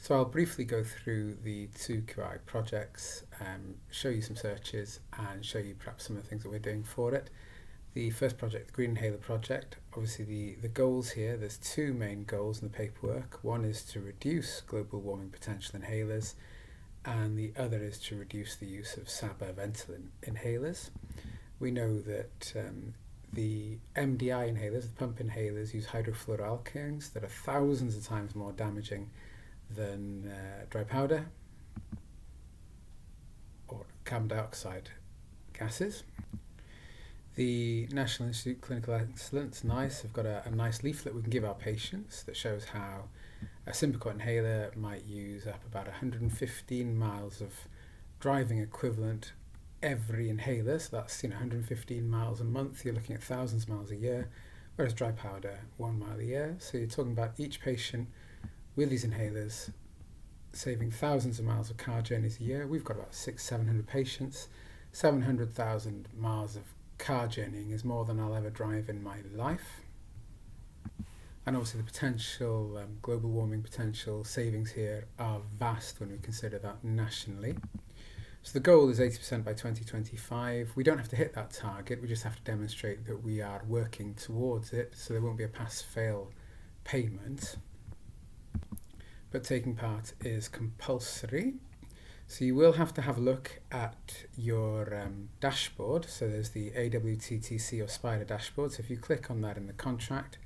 So I'll briefly go through the two QI projects, show you some searches and show you perhaps some of the things that we're doing for it. The first project, the Green Inhaler project, obviously the goals here, there's two main goals in the paperwork. One is to reduce global warming potential inhalers, and the other is to reduce the use of SABA Ventolin inhalers. We know that the MDI inhalers, the pump inhalers, use hydrofluoroalkanes that are thousands of times more damaging than dry powder or carbon dioxide gases. The National Institute of Clinical Excellence, NICE, have got a nice leaflet we can give our patients that shows how a Symbicort inhaler might use up about 115 miles of driving equivalent every inhaler. So that's 115 miles a month. You're looking at thousands of miles a year, whereas dry powder, 1 mile a year. So you're talking about each patient with these inhalers saving thousands of miles of car journeys a year. We've got about 600-700 patients. 700,000 miles of car journeying is more than I'll ever drive in my life. And obviously the potential, global warming potential savings here are vast when we consider that nationally. So the goal is 80% by 2025. We don't have to hit that target, we just have to demonstrate that we are working towards it, so there won't be a pass-fail payment. But taking part is compulsory. So you will have to have a look at your dashboard. So there's the AWTTC or SPIDA dashboard. So if you click on that in the contract,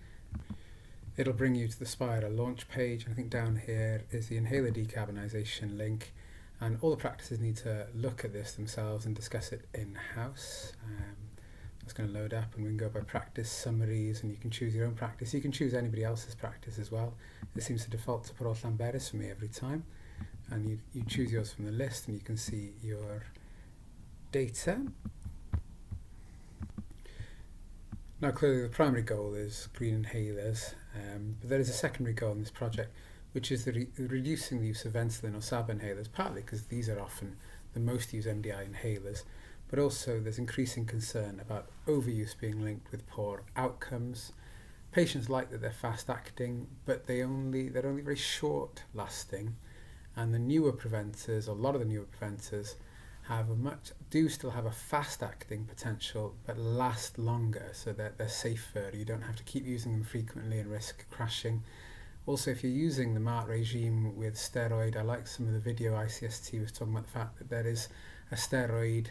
it'll bring you to the SPIDA launch page. I think down here is the inhaler decarbonisation link. And all the practices need to look at this themselves and discuss it in-house. That's going to load up and we can go by practice summaries and you can choose your own practice. You can choose anybody else's practice as well. It seems to default to Port Llanberis for me every time. And you choose yours from the list and you can see your data. Now clearly the primary goal is green inhalers, but there is a secondary goal in this project, which is reducing the use of Ventolin or SABA inhalers, partly because these are often the most used MDI inhalers, but also there's increasing concern about overuse being linked with poor outcomes. Patients like that they're fast acting, but they're only very short lasting. And the newer preventers, a lot of the newer preventers, do still have a fast-acting potential, but last longer, so that they're safer. You don't have to keep using them frequently and risk crashing. Also, if you're using the MART regime with steroid, I like some of the video ICST was talking about the fact that there is a steroid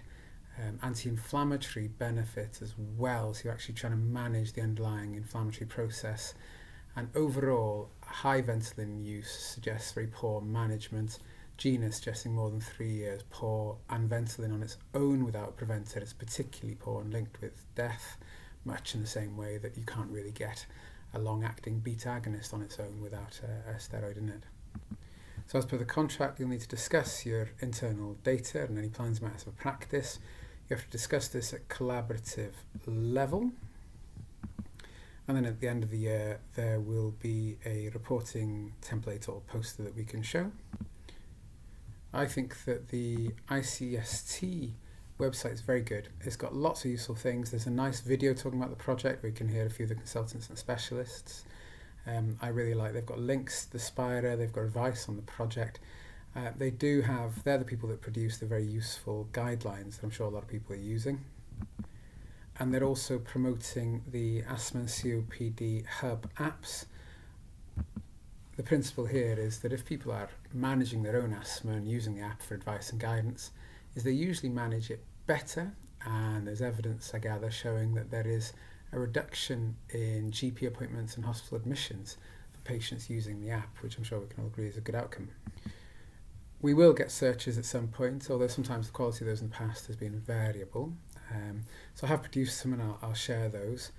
anti-inflammatory benefit as well. So you're actually trying to manage the underlying inflammatory process. And overall, high Ventolin use suggests very poor management. GINA suggesting more than 3 years poor, and Ventolin on its own without a preventer is particularly poor and linked with death, much in the same way that you can't really get a long-acting beta agonist on its own without a steroid in it. So as per the contract, you'll need to discuss your internal data and any plans and matters of practice. You have to discuss this at collaborative level. And then at the end of the year, there will be a reporting template or poster that we can show. I think that the ICST website is very good. It's got lots of useful things. There's a nice video talking about the project where you can hear a few of the consultants and specialists. I really like, they've got links to the SPIDA, they've got advice on the project. They're the people that produce the very useful guidelines that I'm sure a lot of people are using. And they're also promoting the Asthma and COPD Hub apps. The principle here is that if people are managing their own asthma and using the app for advice and guidance, is they usually manage it better, and there's evidence, I gather, showing that there is a reduction in GP appointments and hospital admissions for patients using the app, which I'm sure we can all agree is a good outcome. We will get searches at some point, although sometimes the quality of those in the past has been variable. So I have produced some and I'll share those.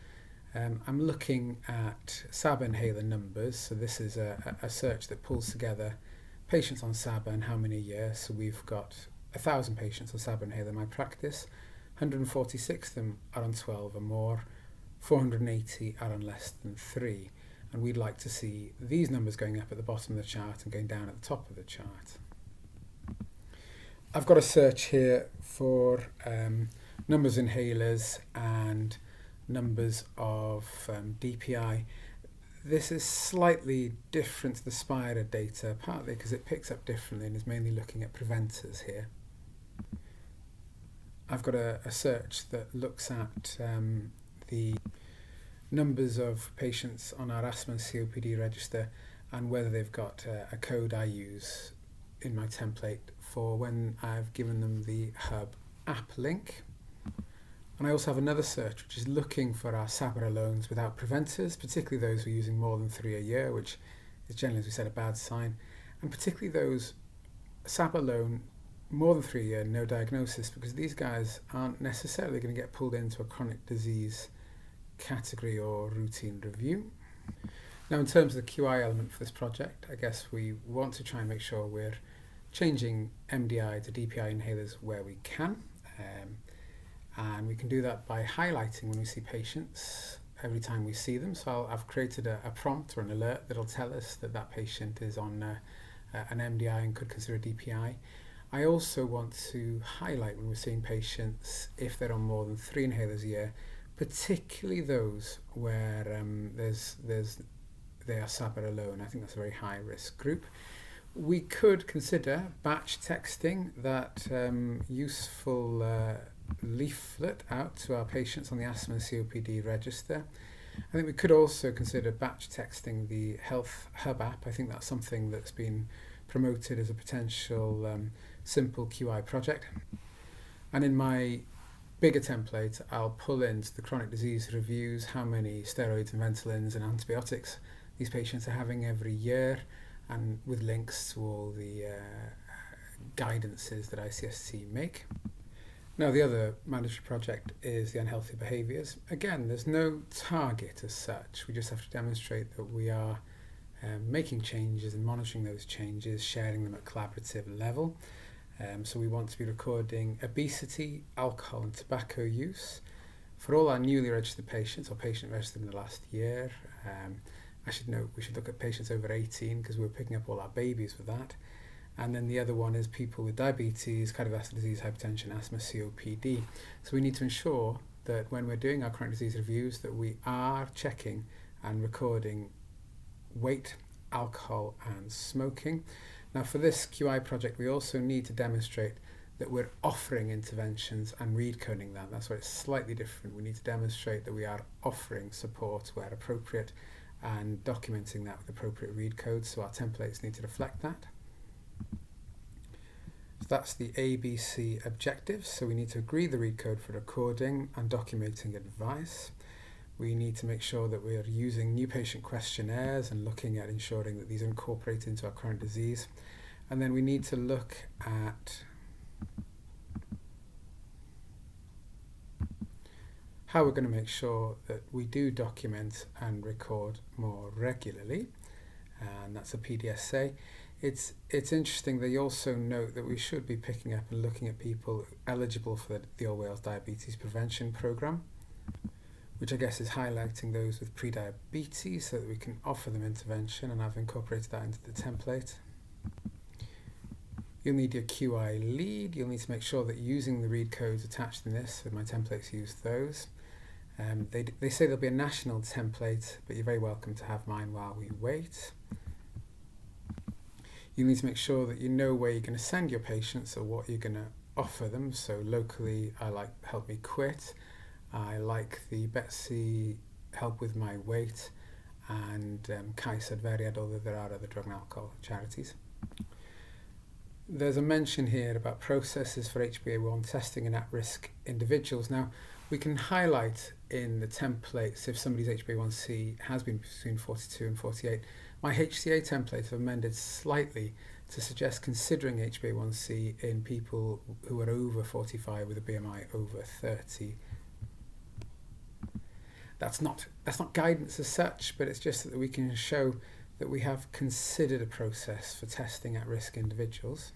I'm looking at SABA inhaler numbers. So this is a search that pulls together patients on SABA and how many a year. So we've got 1,000 patients on SABA inhaler in my practice. 146 of them are on 12 or more. 480 are on less than 3. And we'd like to see these numbers going up at the bottom of the chart and going down at the top of the chart. I've got a search here for numbers of inhalers and numbers of DPI. This is slightly different to the SPIRA data, partly because it picks up differently and is mainly looking at preventers here. I've got a search that looks at the numbers of patients on our asthma and COPD register and whether they've got a code I use in my template for when I've given them the Hub app link. And I also have another search which is looking for our SABRA loans without preventers, particularly those who are using more than 3 a year, which is generally, as we said, a bad sign, and particularly those SABRA loan more than 3 a year, no diagnosis, because these guys aren't necessarily going to get pulled into a chronic disease category or routine review. Now, in terms of the QI element for this project, I guess we want to try and make sure we're changing MDI to DPI inhalers where we can. And we can do that by highlighting when we see patients every time we see them. So I've created a prompt or an alert that'll tell us that that patient is on an MDI and could consider a DPI. I also want to highlight when we're seeing patients if they're on more than 3 inhalers a year, particularly those where they are SABRA alone. I think that's a very high risk group. We could consider batch texting that useful leaflet out to our patients on the asthma and COPD register. I think we could also consider batch texting the Health Hub app. I think that's something that's been promoted as a potential simple QI project. And in my bigger template, I'll pull into the chronic disease reviews how many steroids and Ventolins and antibiotics these patients are having every year, and with links to all the guidances that ICSC make. Now, the other mandatory project is the unhealthy behaviours. Again, there's no target as such. We just have to demonstrate that we are making changes and monitoring those changes, sharing them at collaborative level. So we want to be recording obesity, alcohol and tobacco use for all our newly registered patients or patient registered in the last year. I should note we should look at patients over 18 because we're picking up all our babies with that. And then the other one is people with diabetes, cardiovascular disease, hypertension, asthma, COPD. So we need to ensure that when we're doing our chronic disease reviews that we are checking and recording weight, alcohol and smoking. Now, for this QI project, we also need to demonstrate that we're offering interventions and read coding that. That's where it's slightly different. We need to demonstrate that we are offering support where appropriate and documenting that with appropriate read codes. So our templates need to reflect that. So that's the ABC objectives. So we need to agree the read code for recording and documenting advice. We need to make sure that we are using new patient questionnaires and looking at ensuring that these are incorporated into our current disease. And then we need to look at how we're going to make sure that we do document and record more regularly. And that's a PDSA. It's interesting they also note that we should be picking up and looking at people eligible for the All Wales Diabetes Prevention Programme, which I guess is highlighting those with pre-diabetes so that we can offer them intervention, and I've incorporated that into the template. You'll need your QI lead. You'll need to make sure that using the read codes attached in this, so my templates use those. They say there'll be a national template, but you're very welcome to have mine while we wait. You need to make sure that you know where you're going to send your patients or what you're going to offer them. So locally, I like Help Me Quit. I like the Betsy Help With My Weight and Kaiser Veriad, although there are other drug and alcohol charities. There's a mention here about processes for HbA1 testing in at-risk individuals. Now, we can highlight in the templates if somebody's HbA1c has been between 42 and 48. My HCA templates have amended slightly to suggest considering HbA1c in people who are over 45 with a BMI over 30. That's not guidance as such, but it's just that we can show that we have considered a process for testing at-risk individuals.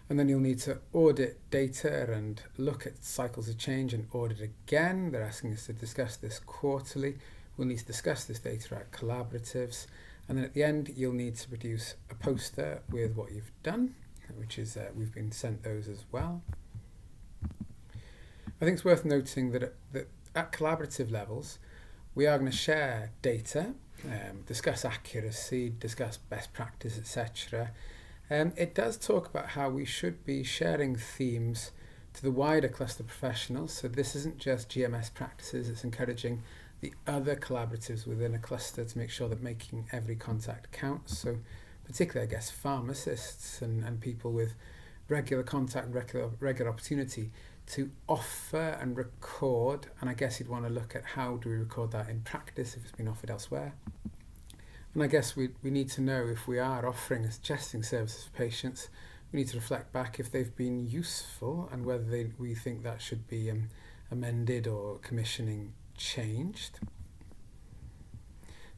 And then you'll need to audit data and look at cycles of change and audit again. They're asking us to discuss this quarterly. We'll need to discuss this data at collaboratives. And then at the end, you'll need to produce a poster with what you've done, which is, we've been sent those as well. I think it's worth noting that at collaborative levels, we are going to share data discuss accuracy, discuss best practice, etc. It does talk about how we should be sharing themes to the wider cluster professionals. So this isn't just GMS practices, it's encouraging the other collaboratives within a cluster to make sure that making every contact counts. So particularly, I guess, pharmacists and people with regular contact and regular opportunity to offer and record. And I guess you'd want to look at how do we record that in practice if it's been offered elsewhere. And I guess we need to know if we are offering and suggesting services for patients, we need to reflect back if they've been useful and whether we think that should be amended or commissioning changed.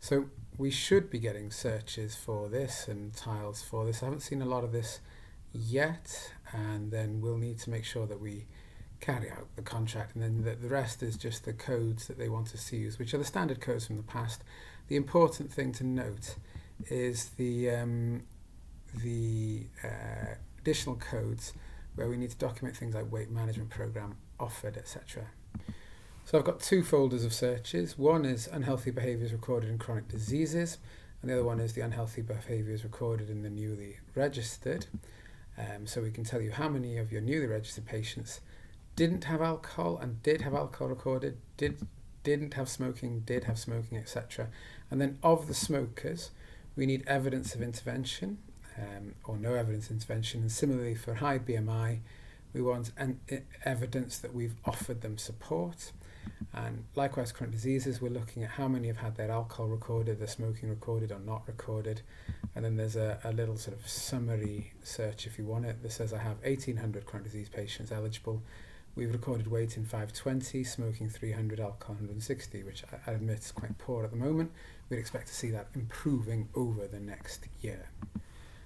So we should be getting searches for this and tiles for this. I haven't seen a lot of this yet, and then we'll need to make sure that we carry out the contract, and then the rest is just the codes that they want us to use, which are the standard codes from the past. The important thing to note is the additional codes where we need to document things like weight management program offered, etc. So I've got two folders of searches. One is unhealthy behaviours recorded in chronic diseases, and the other one is the unhealthy behaviours recorded in the newly registered. So we can tell you how many of your newly registered patients didn't have alcohol and did have alcohol recorded, didn't have smoking, did have smoking, etc. And then of the smokers, we need evidence of intervention or no evidence of intervention. And similarly for high BMI, we want evidence that we've offered them support. And likewise, chronic diseases, we're looking at how many have had their alcohol recorded, their smoking recorded or not recorded. And then there's a little sort of summary search if you want it that says I have 1,800 chronic disease patients eligible. We've recorded weight in 520, smoking 300, alcohol 160, which I admit is quite poor at the moment. We'd expect to see that improving over the next year.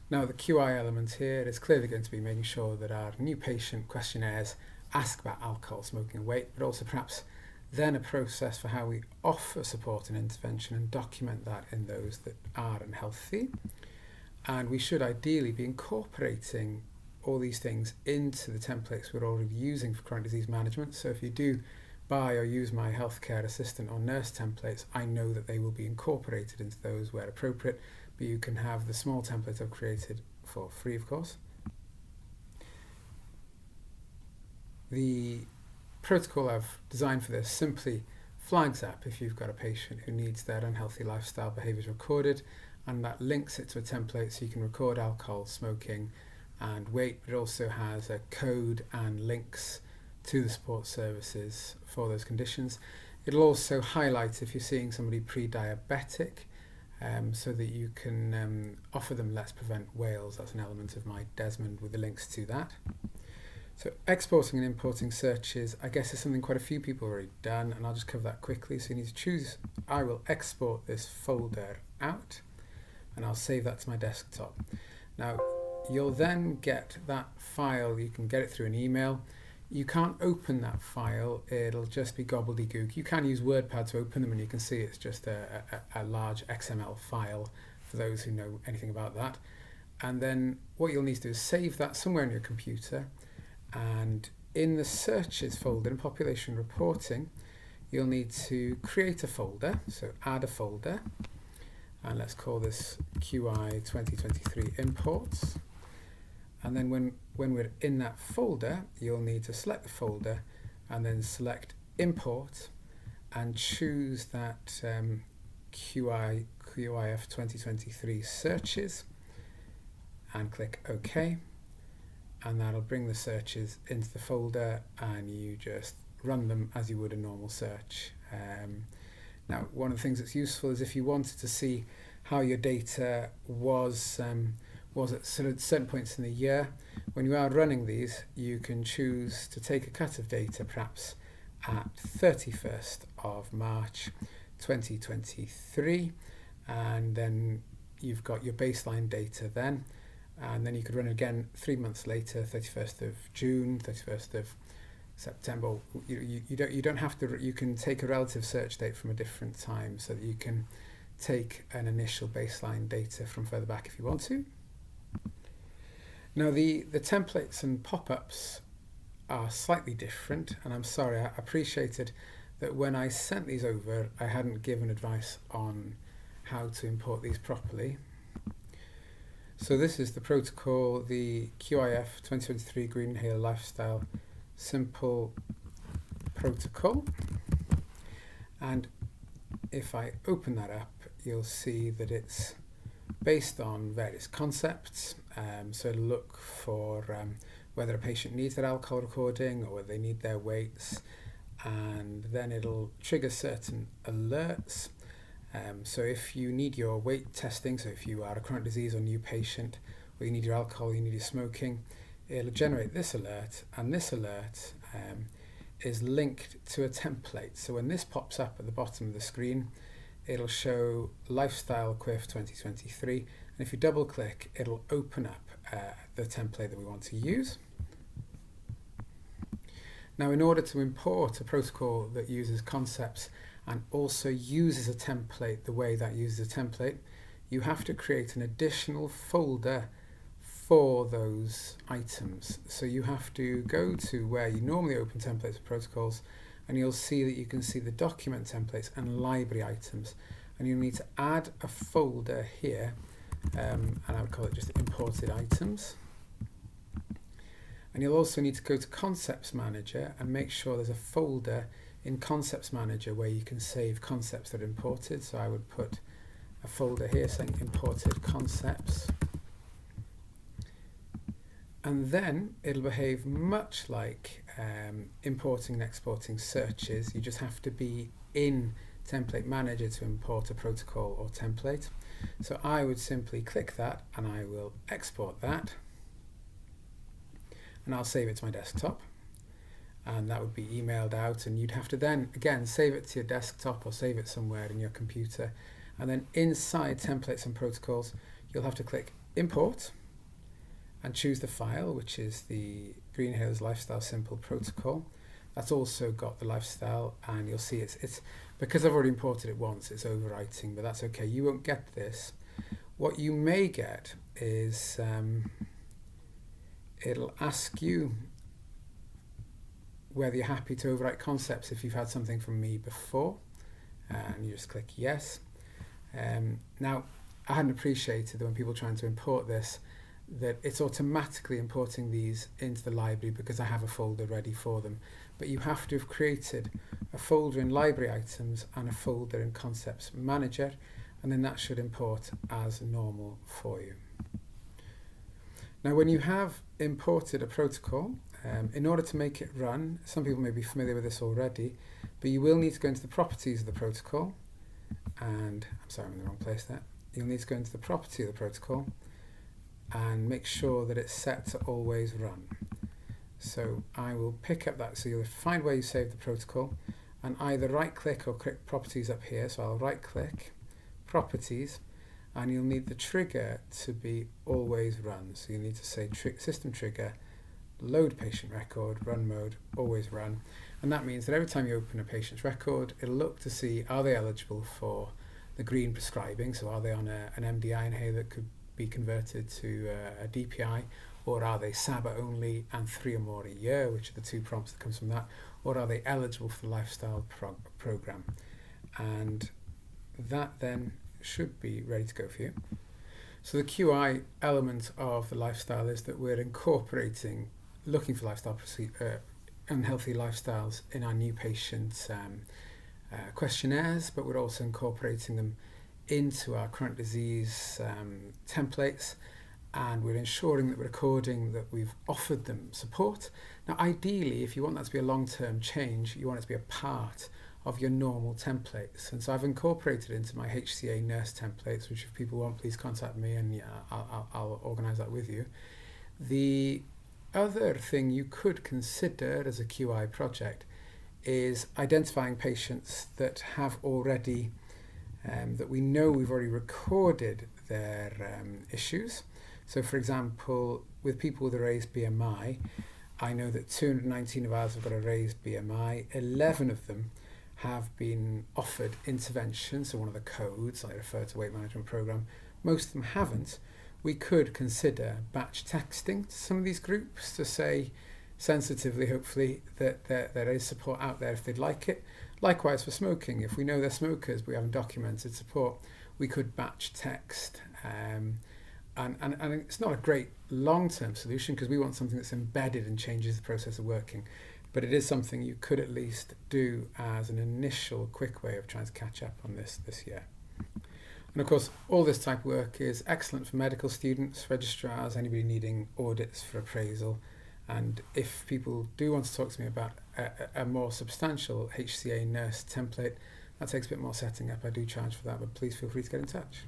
Now the QI element here is clearly going to be making sure that our new patient questionnaires ask about alcohol, smoking and weight, but also perhaps then a process for how we offer support and intervention and document that in those that are unhealthy. And we should ideally be incorporating all these things into the templates we're already using for chronic disease management. So if you do buy or use my healthcare assistant or nurse templates, I know that they will be incorporated into those where appropriate, but you can have the small templates I've created for free, of course. The protocol I've designed for this simply flags up if you've got a patient who needs their unhealthy lifestyle behaviours recorded, and that links it to a template so you can record alcohol, smoking and weight, but it also has a code and links to the support services for those conditions. It'll also highlight if you're seeing somebody pre-diabetic, so that you can offer them Let's Prevent Wales. That's an element of my Desmond with the links to that. So exporting and importing searches, I guess, is something quite a few people have already done, and I'll just cover that quickly. So you need to choose, I will export this folder out, and I'll save that to my desktop. Now, you'll then get that file, you can get it through an email. You can't open that file, it'll just be gobbledygook. You can use WordPad to open them, and you can see it's just a large XML file for those who know anything about that. And then what you'll need to do is save that somewhere on your computer, and in the searches folder in population reporting, you'll need to create a folder, so add a folder, and let's call this QI 2023 imports. And then when we're in that folder, you'll need to select the folder and then select import and choose that QIF 2023 searches and click OK. And that'll bring the searches into the folder, and you just run them as you would a normal search. Now, one of the things that's useful is if you wanted to see how your data was at certain points in the year, when you are running these, you can choose to take a cut of data perhaps at 31st of March 2023, and then you've got your baseline data then, and then you could run it again 3 months later, 31st of June, 31st of September. You don't have to. You can take a relative search date from a different time, so that you can take an initial baseline data from further back if you want to. Now the templates and pop-ups are slightly different, and I'm sorry, I appreciated that when I sent these over I hadn't given advice on how to import these properly. So this is the protocol, the QIF 2023 Green Inhaler Lifestyle Simple Protocol. And if I open that up, you'll see that it's based on various concepts. So it'll look for whether a patient needs their alcohol recording or whether they need their weights, and then it'll trigger certain alerts. So if you need your weight testing, so if you are a chronic disease or new patient, or you need your alcohol, you need your smoking, it'll generate this alert, and this alert is linked to a template. So when this pops up at the bottom of the screen, it'll show Lifestyle QIF 2023, and if you double click, it'll open up the template that we want to use. Now, in order to import a protocol that uses concepts and also uses a template the way that uses a template, you have to create an additional folder for those items. So you have to go to where you normally open templates and protocols, and you'll see that you can see the document templates and library items, and you'll need to add a folder here, and I would call it just imported items. And you'll also need to go to Concepts Manager and make sure there's a folder in Concepts Manager where you can save concepts that are imported. So I would put a folder here saying imported concepts. And then it'll behave much like importing and exporting searches. You just have to be in Template Manager to import a protocol or template. So I would simply click that and I will export that. And I'll save it to my desktop, and that would be emailed out, and you'd have to then again save it to your desktop or save it somewhere in your computer, and then inside templates and protocols you'll have to click import and choose the file, which is the Green Inhalers Lifestyle Simple Protocol. That's also got the lifestyle, and you'll see it's because I've already imported it once, it's overwriting, but that's okay. You won't get this. What you may get is it'll ask you whether you're happy to overwrite concepts if you've had something from me before, and you just click yes. Now, I hadn't appreciated that when people are trying to import this, that it's automatically importing these into the library because I have a folder ready for them. But you have to have created a folder in library items and a folder in Concepts Manager, and then that should import as normal for you. Now, when you have imported a protocol, in order to make it run, some people may be familiar with this already, but you will need to go into the properties of the protocol, and I'm sorry, I'm in the wrong place there. You'll need to go into the property of the protocol and make sure that it's set to always run. So I will pick up that, so you'll find where you saved the protocol and either right click or click properties up here. So I'll right click, properties, and you'll need the trigger to be always run. So you need to say system trigger, load patient record, run mode, always run. And that means that every time you open a patient's record, it'll look to see, are they eligible for the green prescribing? So are they on an MDI inhaler that could be converted to a DPI, or are they SABA only and 3 or more a year, which are the 2 prompts that comes from that, or are they eligible for the lifestyle program? And that then should be ready to go for you. So the QI element of the lifestyle is that we're incorporating, looking for lifestyle unhealthy lifestyles in our new patient questionnaires, but we're also incorporating them into our chronic disease templates, and we're ensuring that we're recording that we've offered them support. Now, ideally, if you want that to be a long-term change, you want it to be a part of your normal templates. And so I've incorporated into my HCA nurse templates, which if people want, please contact me, and I'll organise that with you. The other thing you could consider as a QI project is identifying patients that have already, that we know we've already recorded their issues. So for example, with people with a raised BMI, I know that 219 of ours have got a raised BMI, 11 of them have been offered intervention, so one of the codes I refer to weight management program, most of them haven't. We could consider batch texting to some of these groups to say sensitively, hopefully, that there is support out there if they'd like it. Likewise for smoking, if we know they're smokers but we haven't documented support, We could batch text. And it's not a great long-term solution because we want something that's embedded and changes the process of working. But it is something you could at least do as an initial quick way of trying to catch up on this year. And of course, all this type of work is excellent for medical students, registrars, anybody needing audits for appraisal. And if people do want to talk to me about a more substantial HCA nurse template, that takes a bit more setting up. I do charge for that, but please feel free to get in touch.